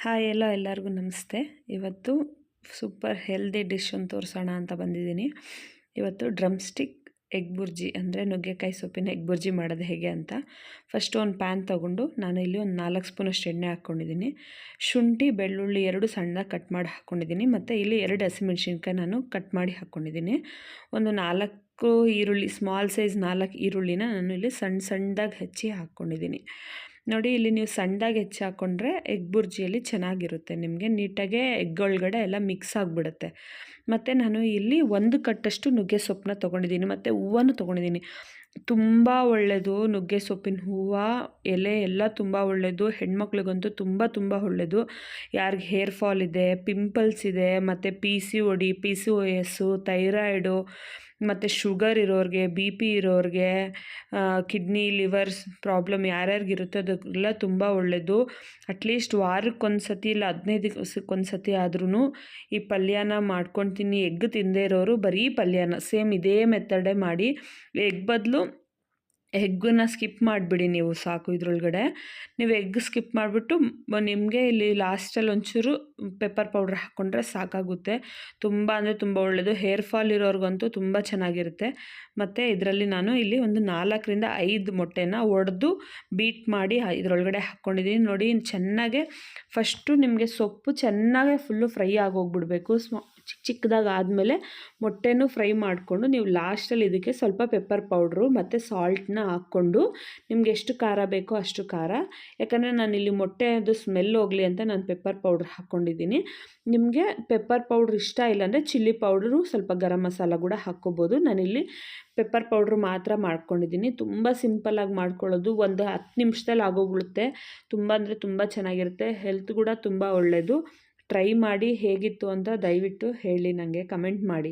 Hi ಎಲ್ಲರಿಗೂ ನಮಸ್ತೆ. ಇವತ್ತು ಸೂಪರ್ ಹೆಲ್ದಿ ಡಿಶ್ ಒಂದು ತೋರಿಸೋಣ ಅಂತ ಬಂದಿದ್ದೀನಿ. ಇವತ್ತು ಡ್ರಮ್ ಸ್ಟಿಕ್ ಎಗ್ ಬುರ್ಜಿ ಅಂದರೆ ನುಗ್ಗೆಕಾಯಿ ಸೊಪ್ಪಿನ ಎಗ್ ಬುರ್ಜಿ ಮಾಡೋದು ಹೇಗೆ ಅಂತ. ಫಸ್ಟು ಒಂದು ಪ್ಯಾನ್ ತೊಗೊಂಡು ನಾನು ಇಲ್ಲಿ ಒಂದು 4 ಸ್ಪೂನಷ್ಟು ಎಣ್ಣೆ ಹಾಕ್ಕೊಂಡಿದ್ದೀನಿ. ಶುಂಠಿ ಬೆಳ್ಳುಳ್ಳಿ 2 ಸಣ್ಣದಾಗಿ ಕಟ್ ಮಾಡಿ ಹಾಕ್ಕೊಂಡಿದ್ದೀನಿ. ಮತ್ತು ಇಲ್ಲಿ 2 ಹಸಿಮೆಣ್ಸಿನ್ಕಾಯಿ ನಾನು ಕಟ್ ಮಾಡಿ ಹಾಕ್ಕೊಂಡಿದ್ದೀನಿ. ಒಂದು 4 ಈರುಳ್ಳಿ, ಸ್ಮಾಲ್ ಸೈಜ್ 4 ಈರುಳ್ಳಿನ ನಾನು ಇಲ್ಲಿ ಸಣ್ಣದಾಗಿ ಹೆಚ್ಚಿ ಹಾಕ್ಕೊಂಡಿದ್ದೀನಿ. ನೋಡಿ, ಇಲ್ಲಿ ನೀವು ಸಣ್ಣದಾಗಿ ಹೆಚ್ಚಿ ಹಾಕ್ಕೊಂಡ್ರೆ ಎಗ್ ಬುರ್ಜಿಯಲ್ಲಿ ಚೆನ್ನಾಗಿರುತ್ತೆ. ನಿಮಗೆ ನೀಟಾಗೆ ಎಗ್ ಒಳಗಡೆ ಎಲ್ಲ ಮಿಕ್ಸ್ ಆಗಿಬಿಡುತ್ತೆ. ಮತ್ತು ನಾನು ಇಲ್ಲಿ 1 ಕಟ್ಟಷ್ಟು ನುಗ್ಗೆ ಸೊಪ್ಪನ್ನ ತೊಗೊಂಡಿದ್ದೀನಿ ಮತ್ತು ಹೂವನ್ನು ತೊಗೊಂಡಿದ್ದೀನಿ. ತುಂಬ ಒಳ್ಳೆಯದು ನುಗ್ಗೆ ಸೊಪ್ಪಿನ ಹೂವು, ಎಲೆ ಎಲ್ಲ ತುಂಬ ಒಳ್ಳೆಯದು. ಹೆಣ್ಮಕ್ಳಿಗಂತೂ ತುಂಬ ಒಳ್ಳೆಯದು. ಯಾರಿಗೆ ಹೇರ್ ಫಾಲ್ ಇದೆ, ಪಿಂಪಲ್ಸ್ ಇದೆ, ಮತ್ತು PCOD, PCOS, ಥೈರಾಯ್ಡು, ಮತ್ತು ಶುಗರ್ ಇರೋರಿಗೆ, BP ಇರೋರಿಗೆ, ಕಿಡ್ನಿ ಲಿವರ್ಸ್ ಪ್ರಾಬ್ಲಮ್ ಯಾರ್ಯಾರಿಗಿರುತ್ತೆ ಅದಕ್ಕೆಲ್ಲ ತುಂಬ ಒಳ್ಳೆಯದು. ಅಟ್ಲೀಸ್ಟ್ ವಾರಕ್ಕೊಂದು ಸತಿ ಇಲ್ಲ 15 ದಿವಸಕ್ಕೊಂದು ಸತಿ ಆದ್ರೂ ಈ ಪಲ್ಯನ ಮಾಡ್ಕೊತೀನಿ. ಎಗ್ ತಿಂದೇ ಇರೋರು ಬರೀ ಪಲ್ಯನ ಸೇಮ್ ಇದೇ ಮೆಥಡೇ ಮಾಡಿ. ಎಗ್ ಬದಲು ಎಗ್ಗನ್ನ ಸ್ಕಿಪ್ ಮಾಡಿಬಿಡಿ ನೀವು, ಸಾಕು. ಇದ್ರೊಳಗಡೆ ನೀವು ಎಗ್ ಸ್ಕಿಪ್ ಮಾಡಿಬಿಟ್ಟು ನಿಮಗೆ ಇಲ್ಲಿ ಲಾಸ್ಟಲ್ಲಿ ಒಂಚೂರು ಪೆಪ್ಪರ್ ಪೌಡ್ರ್ ಹಾಕ್ಕೊಂಡ್ರೆ ಸಾಕಾಗುತ್ತೆ. ತುಂಬ ಅಂದರೆ ತುಂಬ ಒಳ್ಳೆಯದು. ಹೇರ್ ಫಾಲ್ ಇರೋರಿಗಂತೂ ತುಂಬ ಚೆನ್ನಾಗಿರುತ್ತೆ. ಮತ್ತು ಇದರಲ್ಲಿ ನಾನು ಇಲ್ಲಿ ಒಂದು 4 ರಿಂದ 5 ಮೊಟ್ಟೆನ ಒಡೆದು ಬೀಟ್ ಮಾಡಿ ಇದರೊಳಗಡೆ ಹಾಕ್ಕೊಂಡಿದ್ದೀನಿ. ನೋಡಿ, ಚೆನ್ನಾಗೆ ಫಸ್ಟು ನಿಮಗೆ ಸೊಪ್ಪು ಚೆನ್ನಾಗೆ ಫುಲ್ಲು ಫ್ರೈ ಆಗೋಗ್ಬಿಡಬೇಕು. ಚಿಕ್ಕದಾಗಿ ಆದಮೇಲೆ ಮೊಟ್ಟೆನೂ ಫ್ರೈ ಮಾಡಿಕೊಂಡು ನೀವು ಲಾಸ್ಟಲ್ಲಿ ಇದಕ್ಕೆ ಸ್ವಲ್ಪ ಪೆಪ್ಪರ್ ಪೌಡ್ರು ಮತ್ತು ಸಾಲ್ಟನ್ನ ಹಾಕ್ಕೊಂಡು ನಿಮ್ಗೆ ಎಷ್ಟು ಖಾರ ಬೇಕೋ ಅಷ್ಟು ಖಾರ, ಯಾಕಂದರೆ ನಾನಿಲ್ಲಿ ಮೊಟ್ಟೆದು ಸ್ಮೆಲ್ ಹೋಗಲಿ ಅಂತ ನಾನು ಪೆಪ್ಪರ್ ಪೌಡ್ರ್ ಹಾಕ್ಕೊಂಡಿದ್ದೀನಿ. ನಿಮಗೆ ಪೆಪ್ಪರ್ ಪೌಡ್ರ್ ಇಷ್ಟ ಇಲ್ಲಾಂದರೆ ಚಿಲ್ಲಿ ಪೌಡ್ರು, ಸ್ವಲ್ಪ ಗರಂ ಮಸಾಲ ಕೂಡ ಹಾಕ್ಕೋಬೋದು. ನಾನಿಲ್ಲಿ ಪೆಪ್ಪರ್ ಪೌಡ್ರು ಮಾತ್ರ ಮಾಡ್ಕೊಂಡಿದ್ದೀನಿ. ತುಂಬ ಸಿಂಪಲ್ಲಾಗಿ ಮಾಡ್ಕೊಳ್ಳೋದು, ಒಂದು 10 ನಿಮಿಷದಲ್ಲಿ ಆಗೋಗ್ಬಿಡುತ್ತೆ. ತುಂಬ ಅಂದರೆ ತುಂಬ ಚೆನ್ನಾಗಿರುತ್ತೆ. ಹೆಲ್ತ್ ಕೂಡ ತುಂಬ ಒಳ್ಳೆಯದು. ಟ್ರೈ ಮಾಡಿ ಹೇಗಿತ್ತು ಅಂತ ದಯವಿಟ್ಟು ಹೇಳಿ, ನನಗೆ ಕಮೆಂಟ್ ಮಾಡಿ.